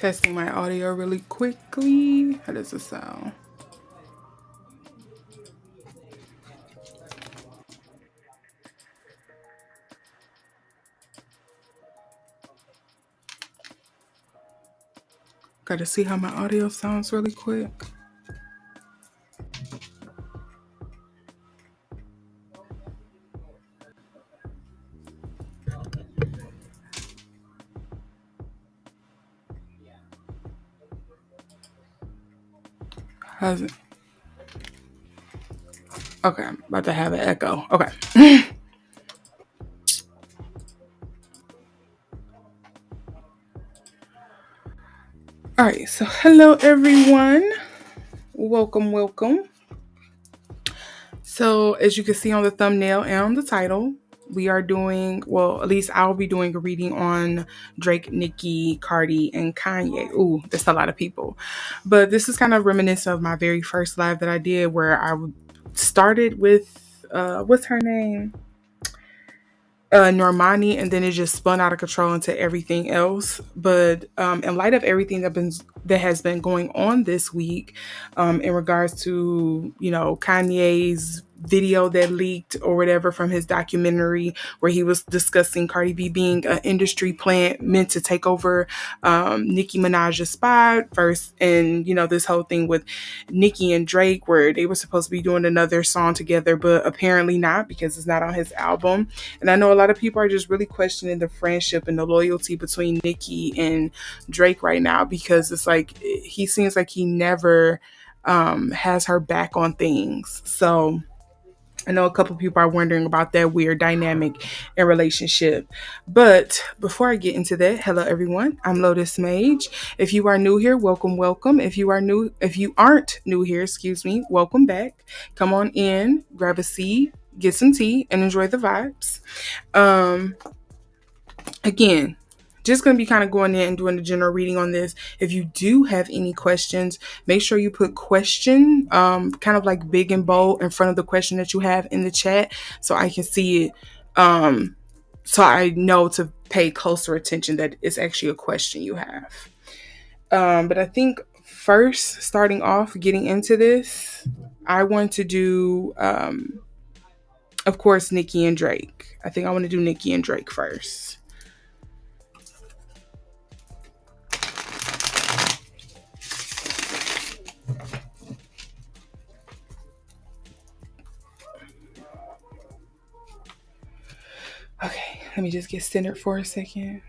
Testing my audio really quickly. How does it sound? Gotta see how my audio sounds really quick. How's it? Okay, I'm about to have an echo. Okay. All right, so hello everyone. Welcome, welcome. So, as you can see on the thumbnail and on the title, we are doing, well, at least I'll be doing a reading on Drake, Nicki, Cardi, and Kanye. Ooh, that's a lot of people. But this is kind of reminiscent of my very first live that I did where I started with, what's her name? Normani, and then it just spun out of control into everything else. But in light of everything that has been going on this week, in regards to Kanye's video that leaked or whatever from his documentary where he was discussing Cardi B being an industry plant meant to take over Nicki Minaj's spot first, and this whole thing with Nicki and Drake where they were supposed to be doing another song together, but apparently not because it's not on his album. And I know a lot of people are just really questioning the friendship and the loyalty between Nicki and Drake right now because it's like he seems like he never has her back on things. So I know a couple people are wondering about that weird dynamic and relationship. But before I get into that, hello everyone. I'm Lotus Mage. If you are new here, welcome, welcome. If you aren't new here, excuse me, welcome back. Come on in, grab a seat, get some tea, and enjoy the vibes. Um, Again, just going to be kind of going in and doing the general reading on this. If you do have any questions, make sure you put question kind of like big and bold in front of the question that you have in the chat so I can see it. So I know to pay closer attention that it's actually a question you have. But I think first, starting off, getting into this, I want to do, of course, Nicki and Drake. I think I want to do Nicki and Drake first. Okay, let me just get centered for a second.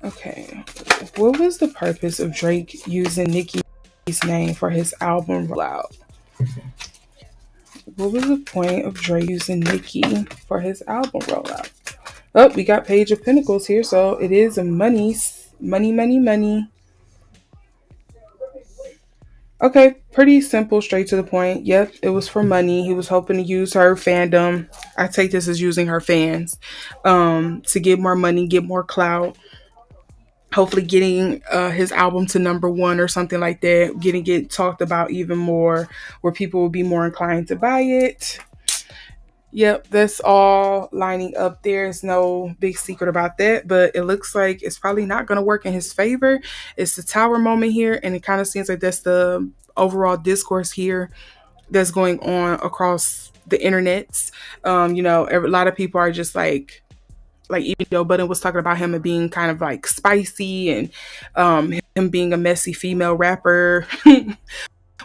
Okay, what was the purpose of Drake using Nicki's name for his album rollout? What was the point of Drake using Nicki for his album rollout? Oh, we got Page of Pentacles here, so it is a money. Okay, pretty simple, straight to the point. Yep, it was for money. He was hoping to use her fandom. I take this as using her fans to get more money, get more clout. Hopefully, getting his album to number one or something like that. Getting it talked about even more, where people will be more inclined to buy it. Yep, that's all lining up. There's no big secret about that, but it looks like it's probably not going to work in his favor. It's the tower moment here, and it kind of seems like that's the overall discourse here that's going on across the internets. A lot of people are just like even Joe Budden was talking about him being kind of like spicy and him being a messy female rapper.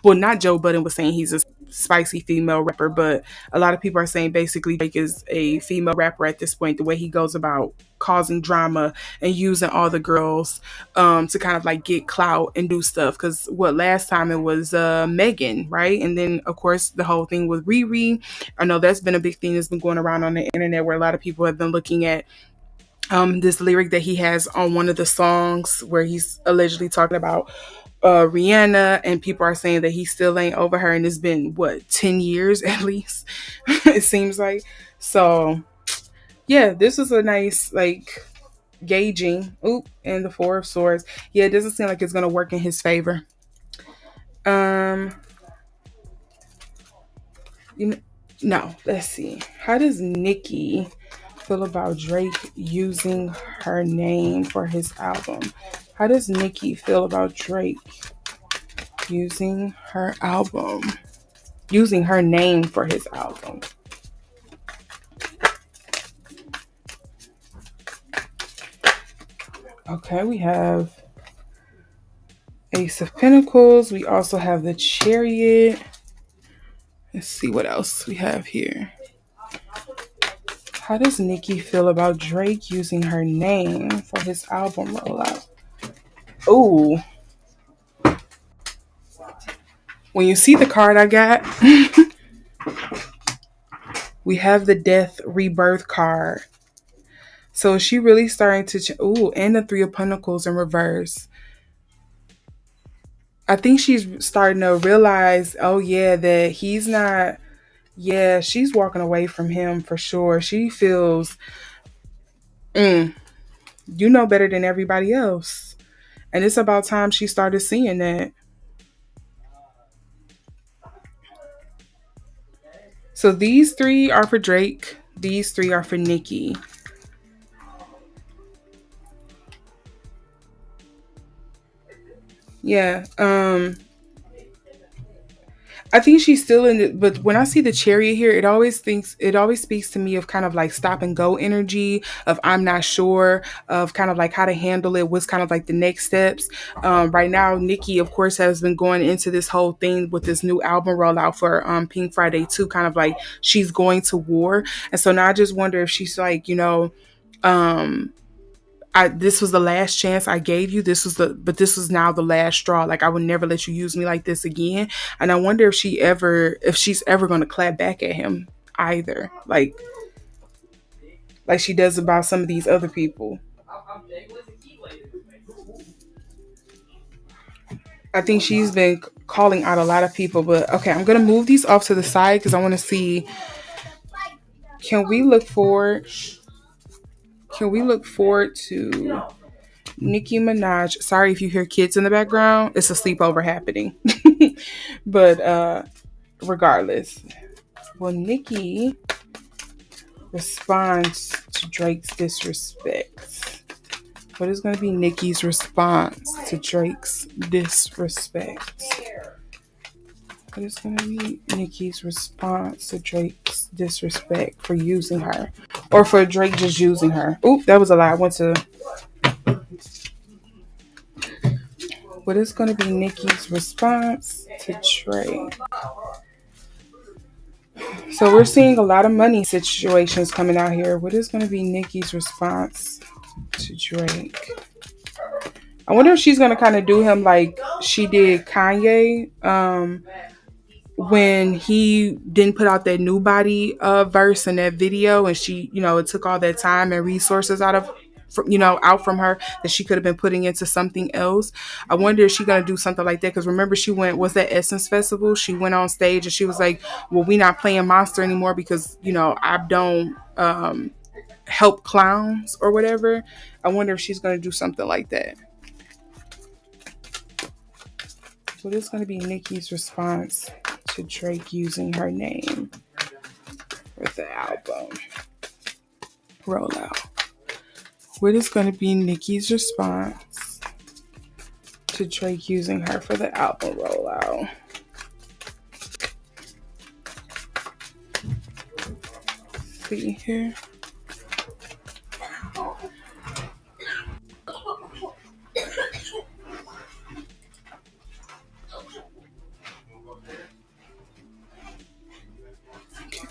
Well, not Joe Budden was saying he's a spicy female rapper, but a lot of people are saying basically Drake is a female rapper at this point, the way he goes about causing drama and using all the girls to kind of like get clout and do stuff. Because what last time it was Megan, right? And then, of course, the whole thing with Riri. I know that's been a big thing that's been going around on the internet where a lot of people have been looking at this lyric that he has on one of the songs where he's allegedly talking about Rihanna, and people are saying that he still ain't over her, and it's been what 10 years at least. It seems like. So yeah, this is a nice like gauging. Oop, and the Four of Swords. Yeah, it doesn't seem like it's gonna work in his favor. Um, you know, No, let's see. How does Nicki feel about Drake using her name for his album? How does Nicki feel about Drake using her album? Using her name for his album. Okay, we have Ace of Pentacles. We also have the Chariot. Let's see what else we have here. How does Nicki feel about Drake using her name for his album rollout? Oh, when you see the card I got, we have the Death Rebirth card. So is she really starting to? Ooh, and the Three of Pentacles in reverse. I think she's starting to realize, oh yeah, that he's not. Yeah, she's walking away from him for sure. She feels, mm, you know better than everybody else. And it's about time she started seeing that. So these three are for Drake. These three are for Nicki. Yeah. I think she's still in it, but when I see the Chariot here, it always speaks to me of kind of like stop and go energy of I'm not sure of kind of like how to handle it, what's kind of like the next steps. Right now, Nicki, of course, has been going into this whole thing with this new album rollout for Pink Friday 2, kind of like she's going to war. And so now I just wonder if she's like, um this was the last chance I gave you. But this was now the last straw. Like I would never let you use me like this again. And I wonder if she's ever going to clap back at him either. Like she does about some of these other people. I think she's been calling out a lot of people, but okay, I'm going to move these off to the side because I want to see, can we look forward can we look forward to Nicki Minaj? Sorry if you hear kids in the background. It's a sleepover happening. But regardless, will Nicki respond to Drake's disrespect? What is going to be Nicki's response to Drake's disrespect? What is going to be Nicki's response to Drake's disrespect for using her? Or for Drake just using her? Oop, that was a lie. I went to. What is going to be Nicki's response to Drake? So we're seeing a lot of money situations coming out here. What is going to be Nicki's response to Drake? I wonder if she's going to kind of do him like she did Kanye when he didn't put out that new body verse in that video, and she, it took all that time and resources out from her that she could have been putting into something else. I wonder if she's gonna do something like that, because remember she was that Essence Festival, she went on stage and she was like, well, we not playing Monster anymore because I don't help clowns or whatever. I wonder if she's gonna do something like that. What is going to be Nicki's response to Drake using her name for the album rollout? What is going to be Nicki's response to Drake using her for the album rollout? Let's see here.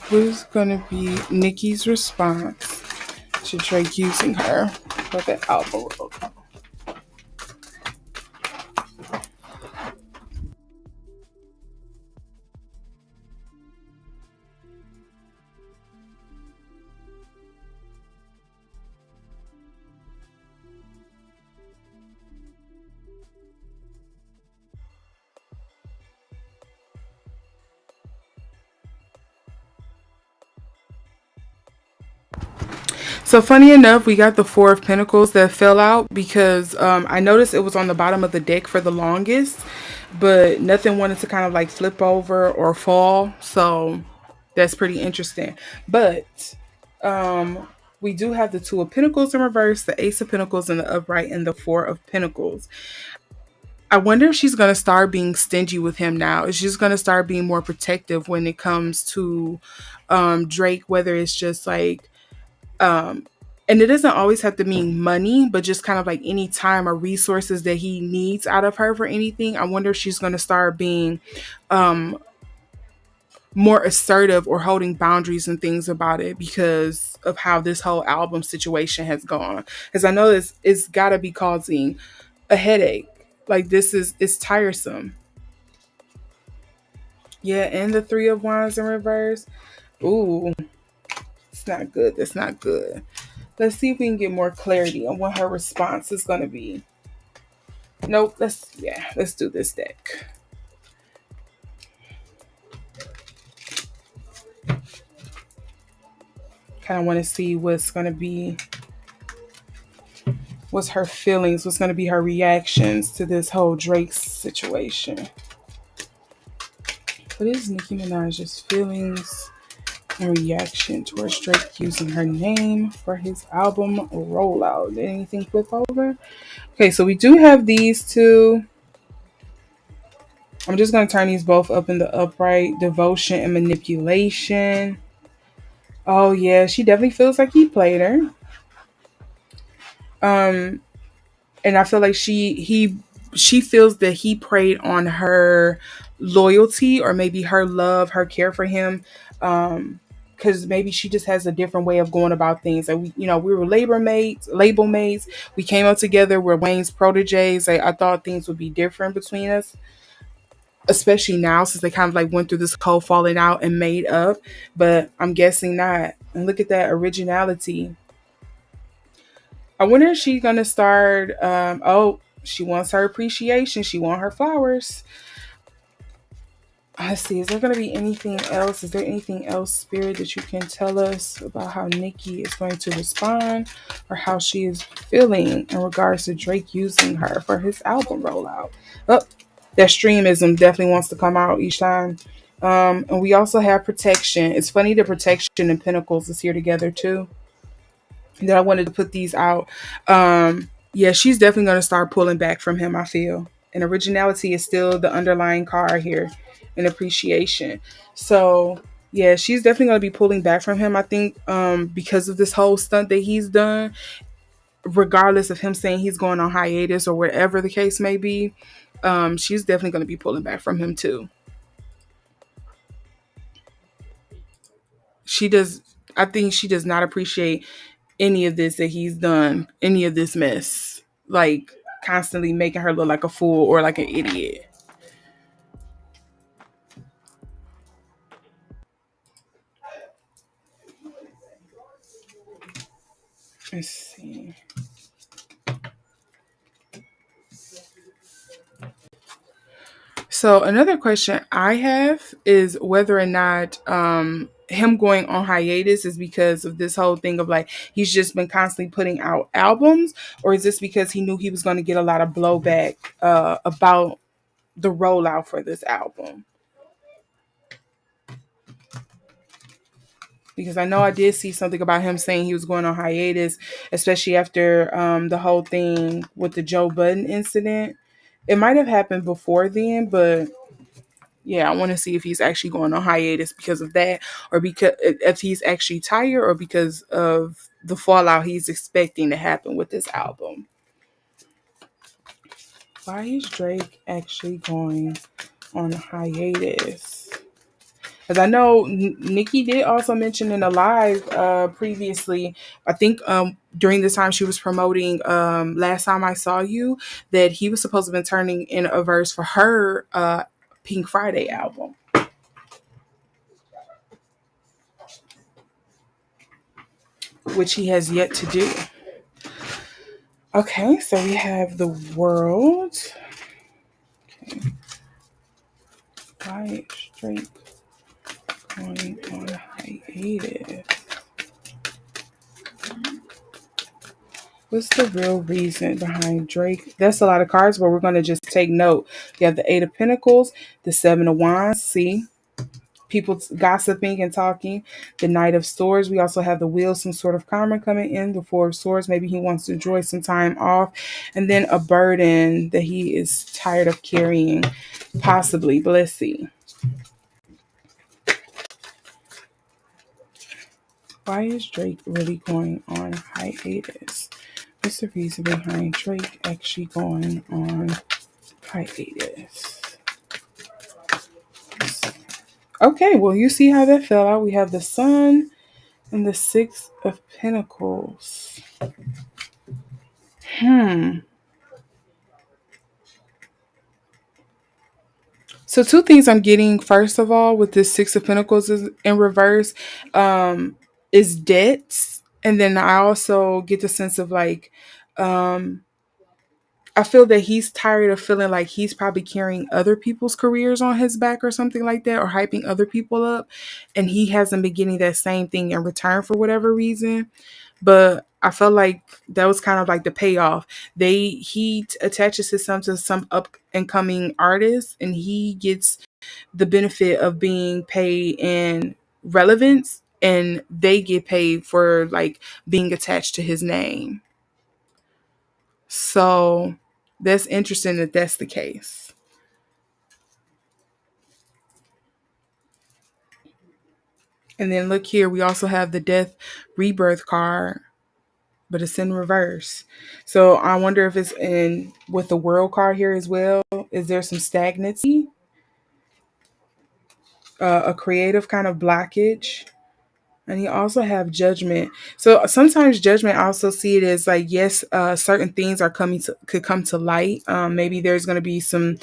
What is going to be Nicki's response to Drake using her for the album rollout? So funny enough, we got the Four of Pentacles that fell out because I noticed it was on the bottom of the deck for the longest, but nothing wanted to kind of like flip over or fall. So That's pretty interesting. But um we do have the Two of Pentacles in reverse, the Ace of Pentacles in the upright, and the Four of Pentacles. I wonder if she's gonna start being stingy with him now. Is she's gonna start being more protective when it comes to Drake, whether it's just like um and it doesn't always have to mean money, but just kind of like any time or resources that he needs out of her for anything. I wonder if she's gonna start being um more assertive or holding boundaries and things about it because of how this whole album situation has gone. Because I know it's got to be causing a headache. Like this is it's tiresome. Yeah, and the Three of Wands in reverse. Ooh, it's not good. That's not good. Let's see if we can get more clarity on what her response is going to be. Nope. Let's do this deck. Kind of want to see what's going to be what's her feelings, what's going to be her reactions to this whole Drake situation. What is Nicki Minaj's feelings and reaction towards Drake using her name for his album rollout? Did anything flip over? Okay, so we do have these two. I'm just going to turn these both up in the upright. Devotion and manipulation. Oh, yeah, she definitely feels like he played her. Um, and I feel like she feels that he preyed on her loyalty or maybe her love, her care for him. Because maybe she just has a different way of going about things. Like we were label mates. We came up together. We're Wayne's proteges. I thought things would be different between us, especially now since they kind of like went through this whole falling out and made up. But I'm guessing not. And look at that originality. I wonder if she's gonna start. She wants her appreciation. She wants her flowers. Let's see. Is there gonna be anything else? Is there anything else, Spirit, that you can tell us about how Nicki is going to respond, or how she is feeling in regards to Drake using her for his album rollout? Oh, that streamism definitely wants to come out each time. And we also have protection. It's funny the protection and Pentacles is here together too. That I wanted to put these out. Yeah, she's definitely going to start pulling back from him, I feel. And originality is still the underlying card here, and appreciation. So, yeah, she's definitely going to be pulling back from him, I think, because of this whole stunt that he's done, regardless of him saying he's going on hiatus or whatever the case may be. She's definitely going to be pulling back from him, too. She does, I think she does not appreciate any of this that he's done, any of this mess, like constantly making her look like a fool or like an idiot. Let's see. So another question I have is whether or not him going on hiatus is because of this whole thing of like he's just been constantly putting out albums, or is this because he knew he was going to get a lot of blowback about the rollout for this album? Because I know I did see something about him saying he was going on hiatus, especially after the whole thing with the Joe Budden incident. It might have happened before then, but yeah, I want to see if he's actually going on hiatus because of that, or because if he's actually tired, or because of the fallout he's expecting to happen with this album. Why is Drake actually going on hiatus? Because I know Nicki did also mention in a live previously, I think during the time she was promoting Last Time I Saw You, that he was supposed to have been turning in a verse for her Pink Friday album, which he has yet to do. Okay, so we have the world. Okay. Why is Drake going on hiatus? What's the real reason behind Drake? That's a lot of cards, but we're going to just take note. You have the Eight of Pentacles, the Seven of Wands, see? people gossiping and talking. The Knight of Swords. We also have the Wheel, some sort of karma coming in. The Four of Swords. Maybe he wants to enjoy some time off. And then a burden that he is tired of carrying, possibly. But let's see. Why is Drake really going on hiatus? What's the reason behind Drake actually going on hiatus? Okay, well, you see how that fell out. We have the Sun and the Six of Pentacles. Hmm. So two things I'm getting first of all with this Six of Pentacles is in reverse, is debts, and then I also get the sense of like, um, I feel that he's tired of feeling like he's probably carrying other people's careers on his back or something like that, or hyping other people up, and he hasn't been getting that same thing in return for whatever reason. But I felt like that was kind of like the payoff. Attaches himself to some up and coming artists, and he gets the benefit of being paid in relevance, and they get paid for like being attached to his name. So that's interesting that that's the case. And then look here, we also have the death rebirth card, but it's in reverse. So I wonder if it's in with the world card here as well. Is there some stagnancy, a creative kind of blockage? And you also have judgment. So sometimes judgment, I also see it as like, yes, certain things are could come to light. Maybe there's going to be some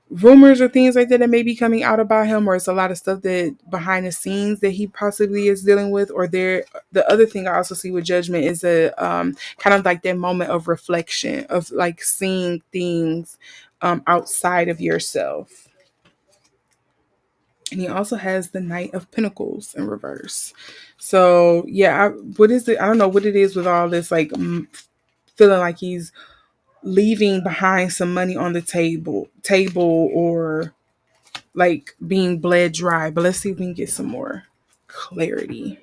rumors or things like that that may be coming out about him, or it's a lot of stuff that behind the scenes that he possibly is dealing with. Or the other thing I also see with judgment is a kind of like that moment of reflection of like seeing things outside of yourself. And he also has the Knight of Pentacles in reverse. So yeah, what is it? I don't know what it is with all this, like feeling like he's leaving behind some money on the table, or like being bled dry. But let's see if we can get some more clarity.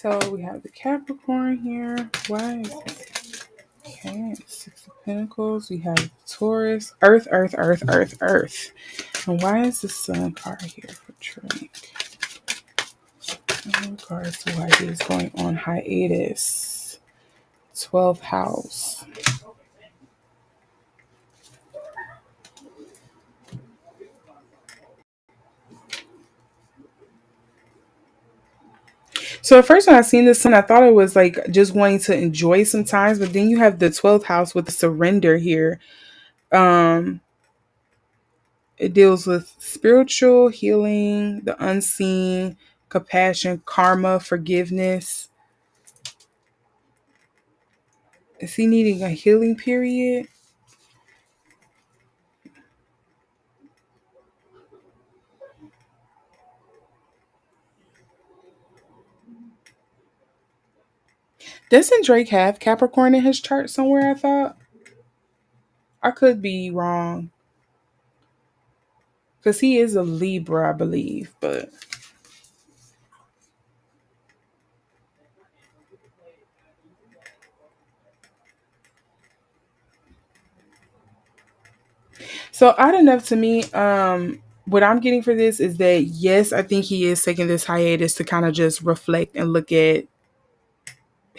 So we have the Capricorn here. Why is this? Okay, Six of Pentacles. We have Taurus, Earth, Earth, Earth, Earth, Earth. And why is the Sun card here for Drake? In regards to why he is going on hiatus. 12th house. So at first when I seen this Sun, I thought it was like just wanting to enjoy some times, but then you have the 12th house with the surrender here. Um, it deals with spiritual healing, the unseen, compassion, karma, forgiveness. Is he needing a healing period? Doesn't Drake have Capricorn in his chart somewhere? I thought I could be wrong because he is a Libra, I believe. But so odd enough to me, what I'm getting for this is that yes, I think he is taking this hiatus to kind of just reflect and look at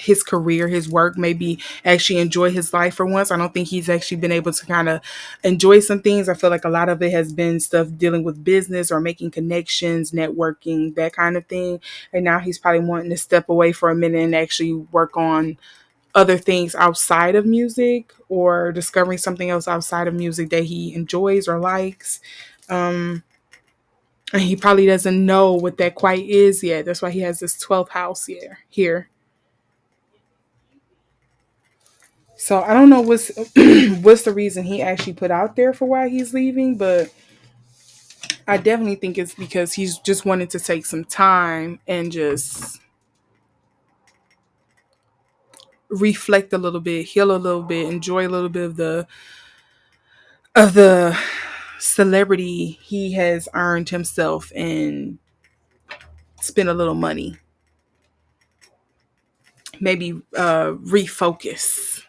his career, his work, maybe actually enjoy his life for once. I don't think he's actually been able to kind of enjoy some things. I feel like a lot of it has been stuff dealing with business or making connections, networking, that kind of thing. And now he's probably wanting to step away for a minute and actually work on other things outside of music, or discovering something else outside of music that he enjoys or likes. Um, and he probably doesn't know what that quite is yet. That's why he has this 12th house here. So I don't know what's what's the reason he actually put out there for why he's leaving, but I definitely think it's because he's just wanted to take some time and just reflect a little bit, heal a little bit, enjoy a little bit of the celebrity he has earned himself, and spend a little money. Maybe refocus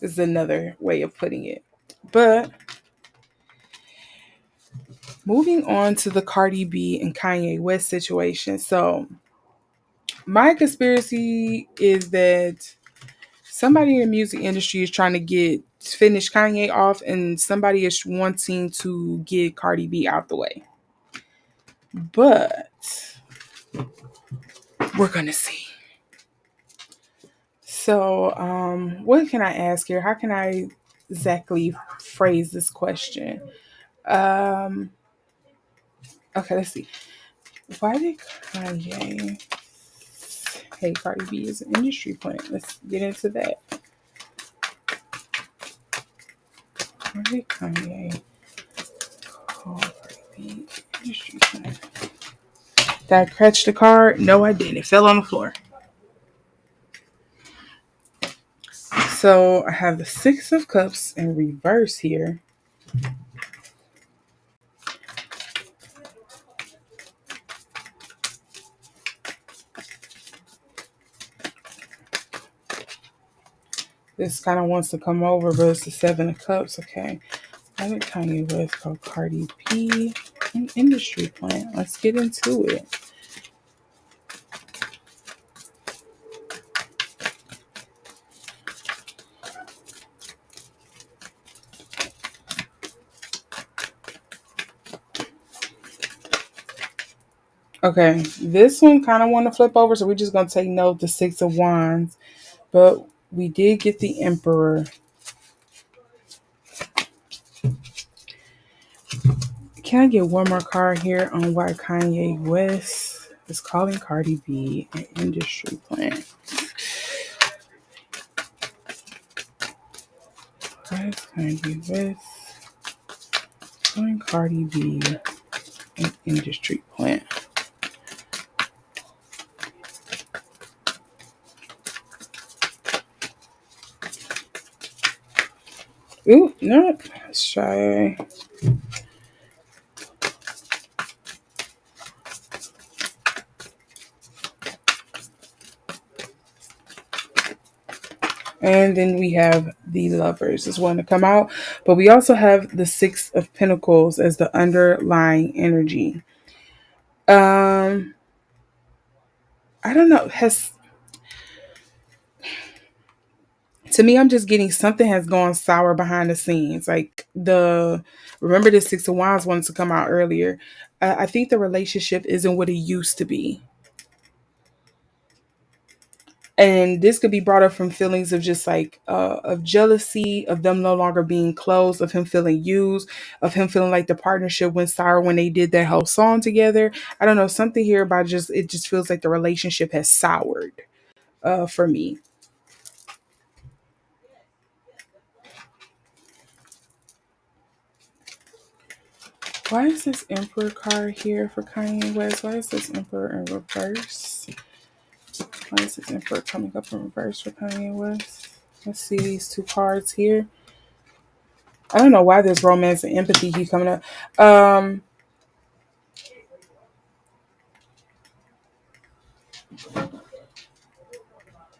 is another way of putting it. But moving on to the Cardi B and Kanye West situation. So my conspiracy is that somebody in the music industry is trying to get finish Kanye off, and somebody is wanting to get Cardi B out the way. But we're gonna see. So, what can I ask here? How can I exactly phrase this question? Um, okay, let's see. Why did Kanye? Hey, Cardi B is an industry plant. Let's get into that. Why did Kanye call Cardi B industry plant? Did I catch the card? No, I didn't. It fell on the floor. So I have the Six of Cups in reverse here. This kind of wants to come over, but it's the Seven of Cups. Okay. Why did Kanye West call Cardi B an industry plant? Let's get into it. Okay, this one kind of want to flip over, so we're just going to take note the Six of Wands. But we did get the Emperor. Can I get one more card here on why Kanye West is calling Cardi B an industry plant? Why is Kanye West calling Cardi B an industry plant? Ooh, no. Let's try. And then we have the Lovers is one to come out. But we also have the Six of Pentacles as the underlying energy. I don't know. Has To me, I'm just getting something has gone sour behind the scenes. Like the remember the Six of Wands wanted to come out earlier. I think the relationship isn't what it used to be. And this could be brought up from feelings of just like of jealousy, of them no longer being close, of him feeling used, of him feeling like the partnership went sour when they did that whole song together. I don't know, something here about just it just feels like the relationship has soured for me. Why is this Emperor card here for Kanye West? Why is this Emperor in reverse? Why is this Emperor coming up in reverse for Kanye West? Let's see these two cards here. I don't know why this romance and empathy keep coming up.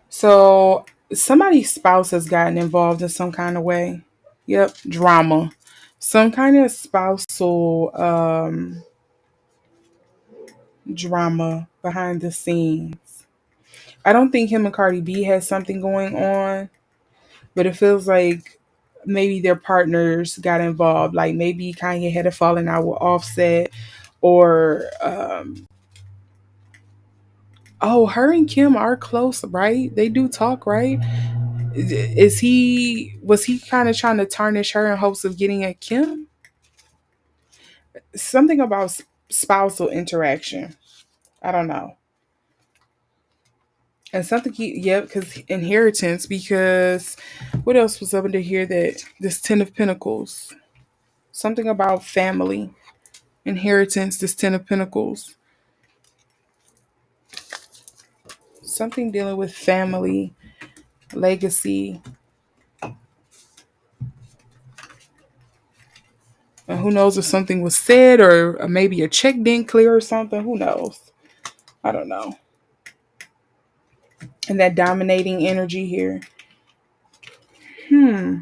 So somebody's spouse has gotten involved in some kind of way. Yep, drama. Some kind of spousal drama behind the scenes. I don't think him and Cardi B has something going on, but it feels like maybe their partners got involved. Like maybe Kanye had a falling out with Offset, or oh, her and Kim are close, right? They do talk, right? Is he was he kind of trying to tarnish her in hopes of getting at Kim? Something about spousal interaction. I don't know. And something yep, because inheritance, because what else was up under here that this Ten of Pentacles? Something about family. Inheritance, this Ten of Pentacles. Something dealing with family. legacy. And who knows if something was said or maybe a check didn't clear or something. Who knows? I don't know. And that dominating energy here. Hmm.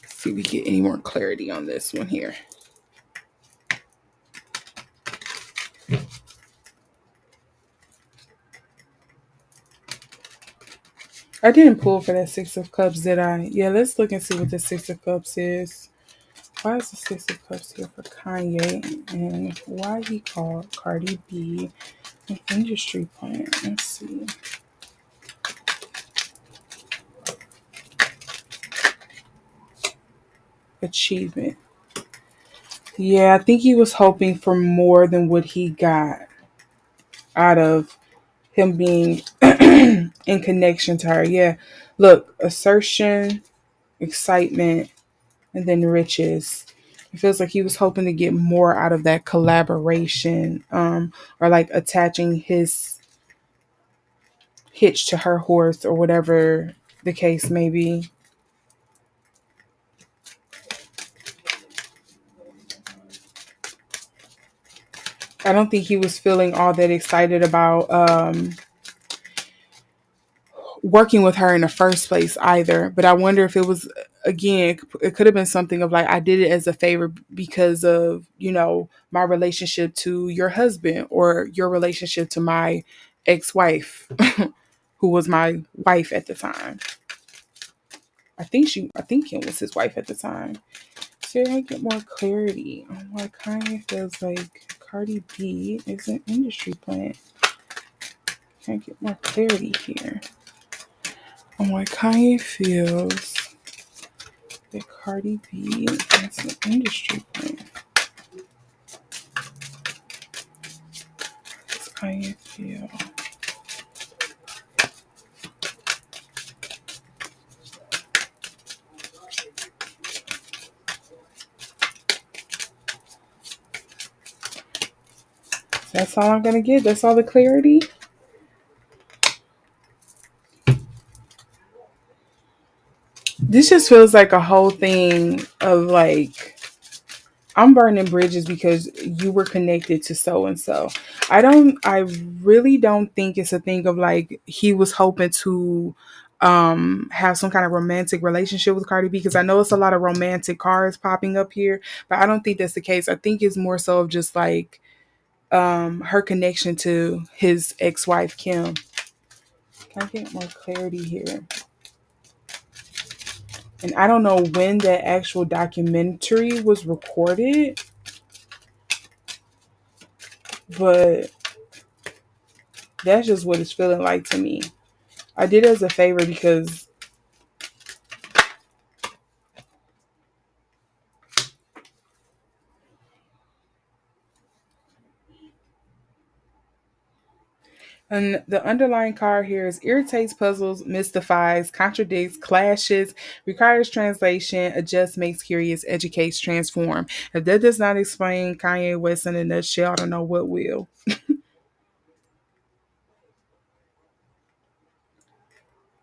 See if we get any more clarity on this one here. I didn't pull for that Six of Cups, did I? Yeah, let's look and see what the Six of Cups is. Why is the Six of Cups here for Kanye? And why he called Cardi B an industry plant? Let's see. Achievement. Yeah, I think he was hoping for more than what he got out of him being in connection to her. Yeah. Look, assertion, excitement, and then riches. It feels like he was hoping to get more out of that collaboration, or like attaching his hitch to her horse or whatever the case may be. I don't think he was feeling all that excited about working with her in the first place either. But I wonder if it was, again, it could have been something of like, I did it as a favor because of, my relationship to your husband or your relationship to my ex-wife, who was my wife at the time. I think Kim was his wife at the time. So I get more clarity on why Kanye feels like Cardi B is an industry plant. Can I get more clarity here on why Kanye feels that Cardi B is an industry plant? Does Kanye feel? That's all I'm gonna get. That's all the clarity. This just feels like a whole thing of like, I'm burning bridges because you were connected to so and so. I really don't think it's a thing of like he was hoping to have some kind of romantic relationship with Cardi B, because I know it's a lot of romantic cards popping up here, but I don't think that's the case. I think it's more so of just like her connection to his ex-wife Kim. Can I get more clarity here? And I don't know when that actual documentary was recorded, but that's just what it's feeling like to me. I did it as a favor because and the underlying card here is irritates, puzzles, mystifies, contradicts, clashes, requires translation, adjusts, makes curious, educates, transform. If that does not explain Kanye West in a nutshell, I don't know what will.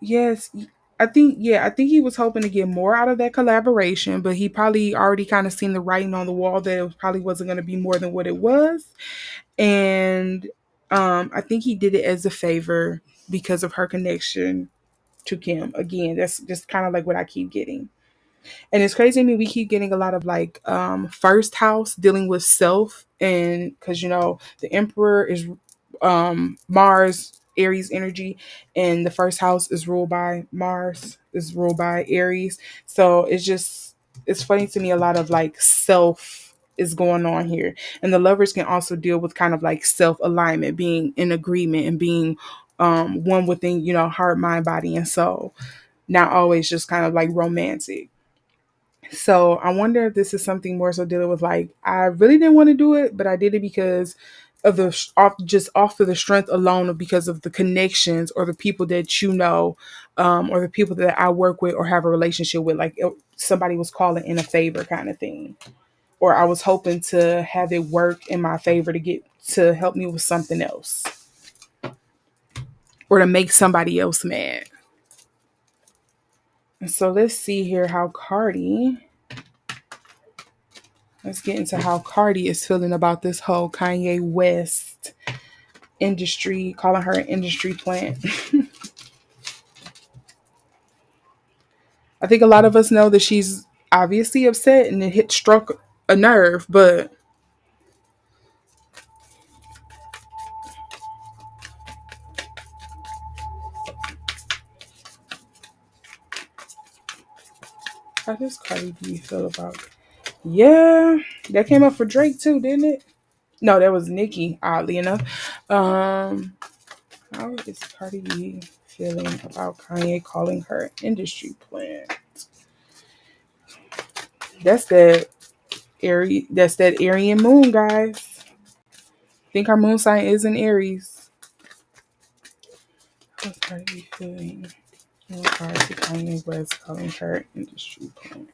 Yes, I think he was hoping to get more out of that collaboration, but he probably already kind of seen the writing on the wall that it probably wasn't going to be more than what it was. And I think he did it as a favor because of her connection to Kim. Again, that's just kind of like what I keep getting. And it's crazy to me, we keep getting a lot of like first house dealing with self, and because the emperor is Mars, Aries energy, and the first house is ruled by Mars, is ruled by Aries. So it's funny to me, a lot of like self is going on here. And the lovers can also deal with kind of like self alignment, being in agreement and being one within, heart, mind, body, and soul. Not always just kind of like romantic. So I wonder if this is something more so dealing with like, I really didn't want to do it, but I did it because of off of the strength alone, of because of the connections or the people that or the people that I work with or have a relationship with. Like somebody was calling in a favor kind of thing. or I was hoping to have it work in my favor to get to help me with something else or to make somebody else mad. And so let's see here how Cardi, let's get into how Cardi is feeling about this whole Kanye West industry, calling her an industry plant. I think a lot of us know that she's obviously upset and it struck a nerve, but how does Cardi B feel about it? Yeah, that came up for Drake too, didn't it? No, that was Nicki, oddly enough. Um, how is Cardi B feeling about Kanye calling her an industry plant? That's that that's that Aryan moon, guys. I think our moon sign is in Aries. How's Cardi B feeling in regards to Kanye West calling her an industry plant?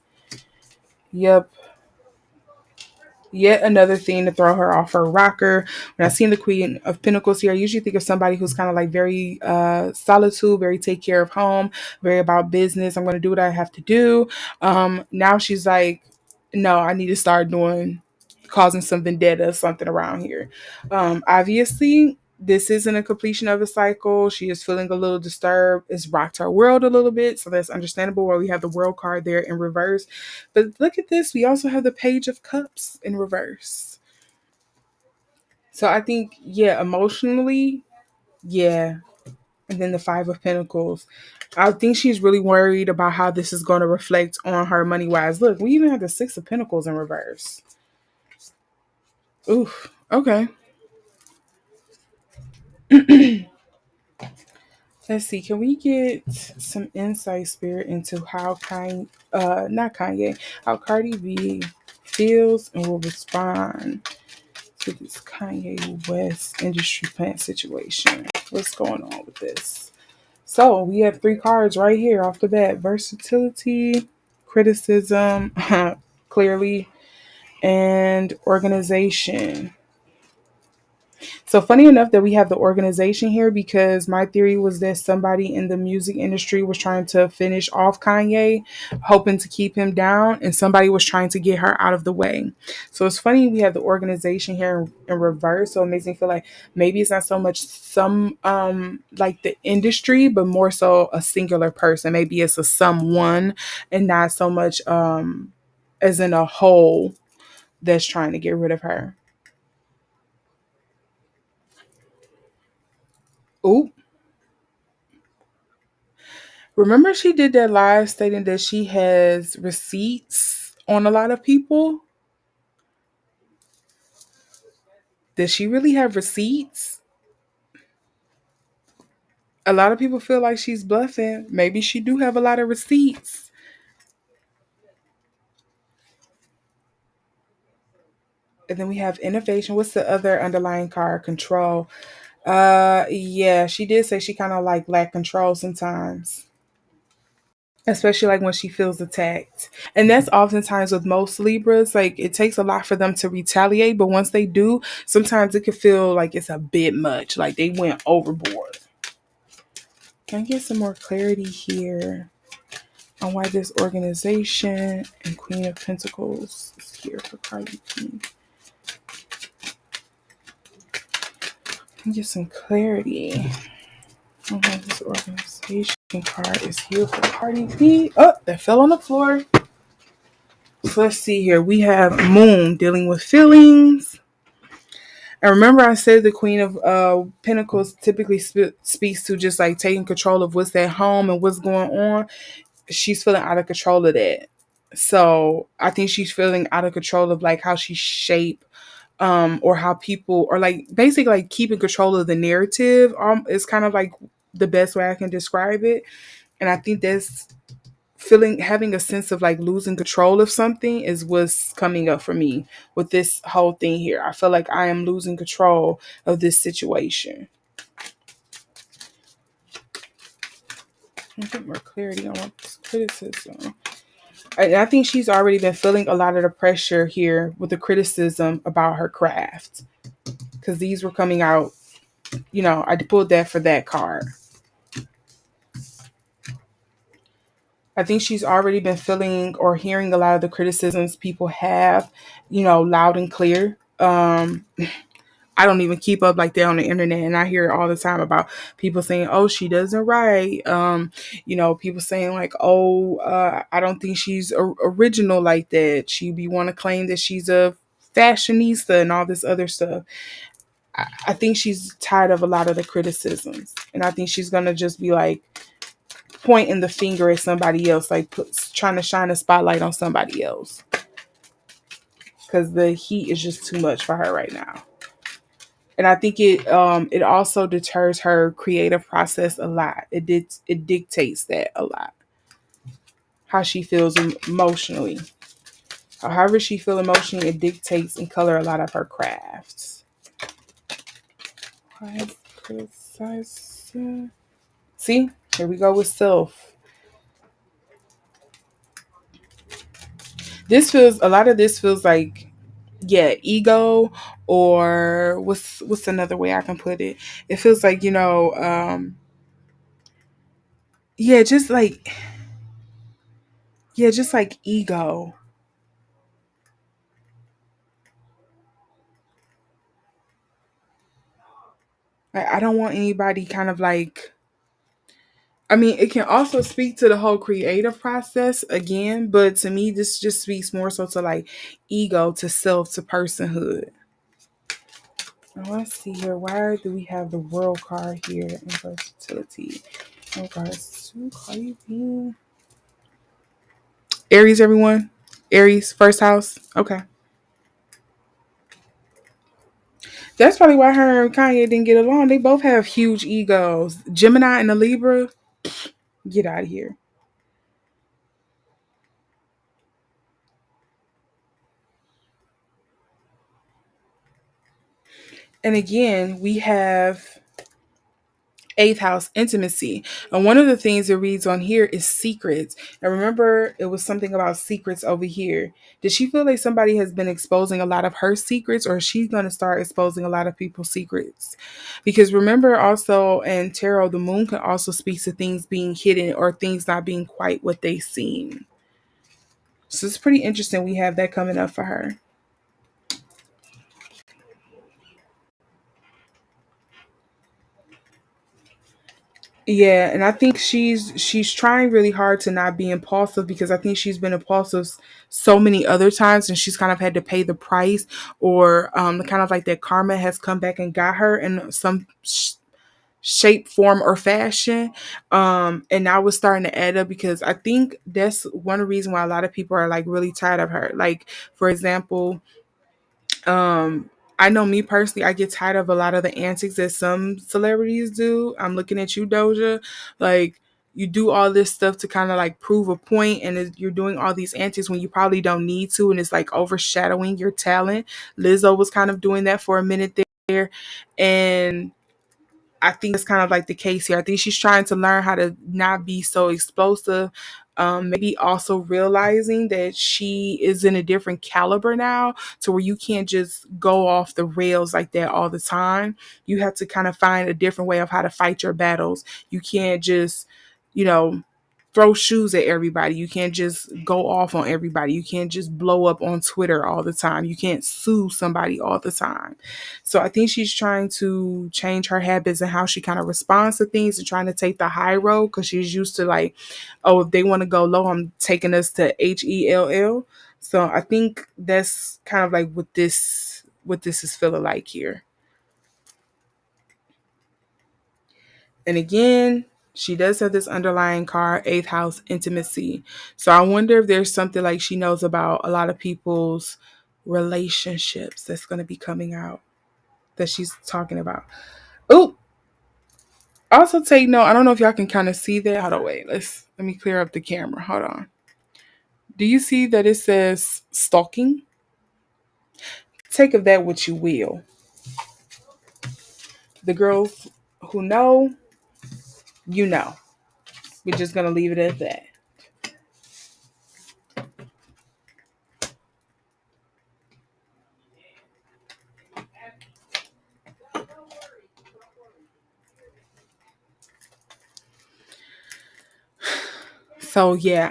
Yep, yet another thing to throw her off her rocker. When I seen the Queen of Pentacles here, I usually think of somebody who's kind of like very solitude, very take care of home, very about business. I'm going to do what I have to do. Now she's like, no, I need to start doing, causing some vendetta or something around here. Obviously, this isn't a completion of a cycle. She is feeling a little disturbed. It's rocked her world a little bit. So that's understandable where we have the world card there in reverse. But look at this. We also have the Page of Cups in reverse. So I think, yeah, emotionally, yeah. And then the Five of Pentacles. I think she's really worried about how this is going to reflect on her money wise. Look, we even have the Six of Pentacles in reverse. Oof. Okay. Let's see. Can we get some insight, Spirit, into how not Kanye, how Cardi B feels and will respond to this Kanye West industry plant situation? What's going on with this? So we have three cards right here off the bat: versatility, criticism, clearly, and organization. So funny enough that we have the organization here because my theory was that somebody in the music industry was trying to finish off Kanye, hoping to keep him down, and somebody was trying to get her out of the way. So it's funny we have the organization here in reverse. So it makes me feel like maybe it's not so much some like the industry, but more so a singular person. Maybe it's a someone and not so much as in a whole that's trying to get rid of her. Ooh. Remember she did that live stating that she has receipts on a lot of people? Does she really have receipts? A lot of people feel like she's bluffing. Maybe she do have a lot of receipts. And then we have innovation. What's the other underlying card? Control. Yeah, she did say she kind of like lack control sometimes. Especially like when she feels attacked. And that's oftentimes with most Libras, like it takes a lot for them to retaliate, but once they do, sometimes it can feel like it's a bit much, like they went overboard. Can I get some more clarity here on why this organization and Queen of Pentacles is here for Cardi B? Can I get some clarity on why this organization card is here for Cardi B? Oh, that fell on the floor. So let's see here. We have Moon dealing with feelings. And remember, I said the Queen of Pentacles typically speaks to just like taking control of what's at home and what's going on. She's feeling out of control of that. So I think she's feeling out of control of like how she shape or how people or like basically like keeping control of the narrative. Is kind of like the best way I can describe it. And I think that's feeling having a sense of like losing control of something is what's coming up for me with this whole thing here. I feel like I am losing control of this situation. I get more clarity on this criticism. I think she's already been feeling a lot of the pressure here with the criticism about her craft because these were coming out. I pulled that for that card. I think she's already been feeling or hearing a lot of the criticisms people have, loud and clear. I don't even keep up like that on the internet, and I hear all the time about people saying, "Oh, she doesn't write." People saying like, "Oh, I don't think she's original like that." She be want to claim that she's a fashionista and all this other stuff. I think she's tired of a lot of the criticisms, and I think she's gonna just be like pointing the finger at somebody else, like trying to shine a spotlight on somebody else, because the heat is just too much for her right now. And I think it also deters her creative process a lot. It dictates that a lot, how she feels emotionally. However she feels emotionally, it dictates and color a lot of her crafts. See, here we go with self. A lot of this feels like, yeah, ego, or what's another way I can put it? It feels like, yeah, just like ego. Like, I don't want anybody kind of like, I mean, it can also speak to the whole creative process again, but to me, this just speaks more so to like ego, to self, to personhood. Now let's see here. Why do we have the world card here in versatility? In regards to Cardi B. Aries, everyone. Aries, first house. Okay. That's probably why her and Kanye didn't get along. They both have huge egos. Gemini and the Libra, get out of here. And again, we have eighth house, intimacy. And one of the things it reads on here is secrets. And remember, it was something about secrets over here. Did she feel like somebody has been exposing a lot of her secrets, or is she going to start exposing a lot of people's secrets? Because remember, also in tarot, the moon can also speak to things being hidden or things not being quite what they seem. So it's pretty interesting we have that coming up for her. Yeah, and I think she's trying really hard to not be impulsive, because I think she's been impulsive so many other times, and she's kind of had to pay the price, or kind of like that karma has come back and got her in some shape, form, or fashion. And now it's starting to add up, because I think that's one reason why a lot of people are like really tired of her. Like, for example, I know me personally, I get tired of a lot of the antics that some celebrities do. I'm looking at you, Doja. Like, you do all this stuff to kind of like prove a point, and you're doing all these antics when you probably don't need to, and it's like overshadowing your talent. Lizzo was kind of doing that for a minute there, and I think it's kind of like the case here. I think she's trying to learn how to not be so explosive. Maybe also realizing that she is in a different caliber now, to where you can't just go off the rails like that all the time. You have to kind of find a different way of how to fight your battles. You can't just, you know, throw shoes at everybody. You can't just go off on everybody. You can't just blow up on Twitter all the time. You can't sue somebody all the time. So I think she's trying to change her habits and how she kind of responds to things, and trying to take the high road, because she's used to like, oh, if they want to go low, I'm taking us to HELL. So I think that's kind of like what this is feeling like here. And again, she does have this underlying card, eighth house, intimacy. So I wonder if there's something like she knows about a lot of people's relationships that's going to be coming out, that she's talking about. Oh, also take note. I don't know if y'all can kind of see that. Hold on, wait. Let me clear up the camera. Hold on. Do you see that it says stalking? Take of that what you will. The girls who know, you know. We're just gonna leave it at that. So yeah,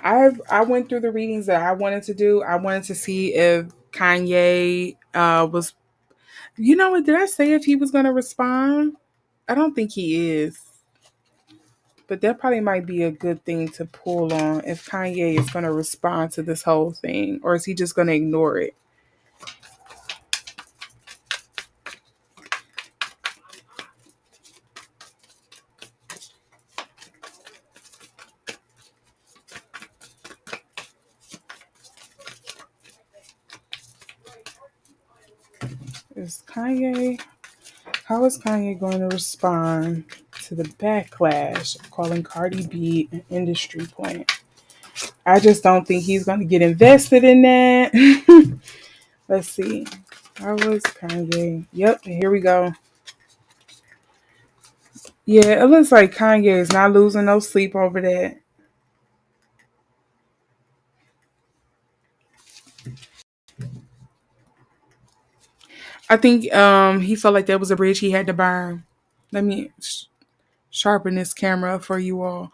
I went through the readings that I wanted to do. I wanted to see if Kanye was, you know what, did I say if he was going to respond? I don't think he is. But that probably might be a good thing to pull on if Kanye is going to respond to this whole thing, or is he just going to ignore it? Is Kanye, how is Kanye going to respond to the backlash of calling Cardi B an industry plant? I just don't think he's going to get invested in that. Let's see. How was Kanye? Yep, here we go. Yeah, it looks like Kanye is not losing no sleep over that. I think he felt like that was a bridge he had to burn. Let me sharpen this camera up for you all.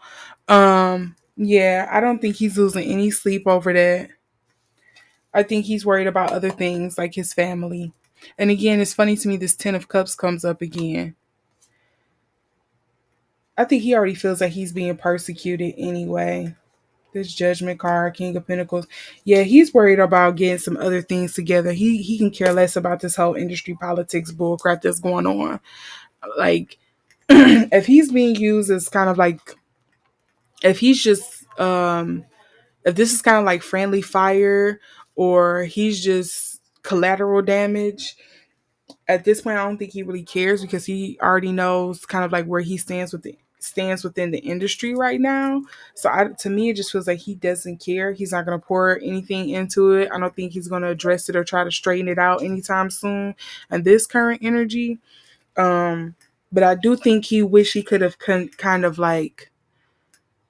Yeah, I don't think he's losing any sleep over that. I think he's worried about other things like his family. And again, it's funny to me this 10 of cups comes up again. I think he already feels like he's being persecuted anyway. This judgment card, King of Pentacles. Yeah, he's worried about getting some other things together. He can care less about this whole industry politics bullcrap that's going on. Like if he's being used as kind of like, if he's just if this is kind of like friendly fire, or he's just collateral damage, at this point I don't think he really cares, because he already knows kind of like where he stands within the industry right now. So to me it just feels like he doesn't care. He's not going to pour anything into it. I don't think he's going to address it or try to straighten it out anytime soon and this current energy. But I do think he wish he could have kind of like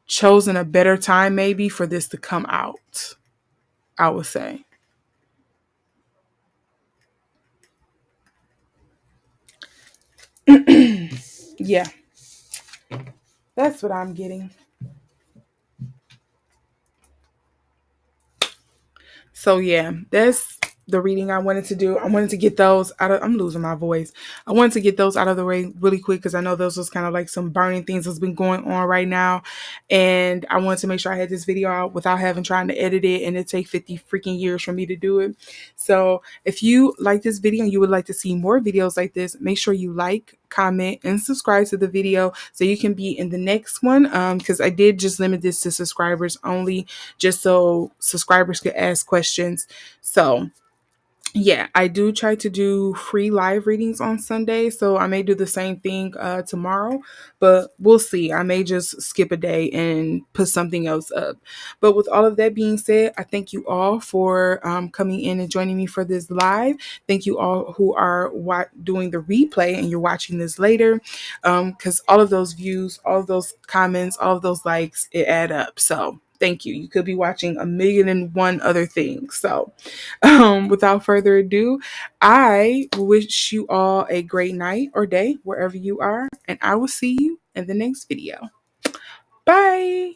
chosen a better time maybe for this to come out, I would say. Yeah, that's what I'm getting. So yeah, that's the reading I wanted to do. I wanted to get those out of, I'm losing my voice. I wanted to get those out of the way really quick because I know those was kind of like some burning things that's been going on right now. And I wanted to make sure I had this video out without having trying to edit it and it take 50 freaking years for me to do it. So if you like this video and you would like to see more videos like this, make sure you like, comment, and subscribe to the video so you can be in the next one. Because I did just limit this to subscribers only, just so subscribers could ask questions. So yeah, I do try to do free live readings on Sunday, so I may do the same thing tomorrow, but we'll see. I may just skip a day and put something else up. But with all of that being said, I thank you all for coming in and joining me for this live. Thank you all who are doing the replay and you're watching this later, because all of those views, all of those comments, all of those likes, it add up. So thank you. You could be watching a million and one other things. So without further ado, I wish you all a great night or day wherever you are, and I will see you in the next video. Bye.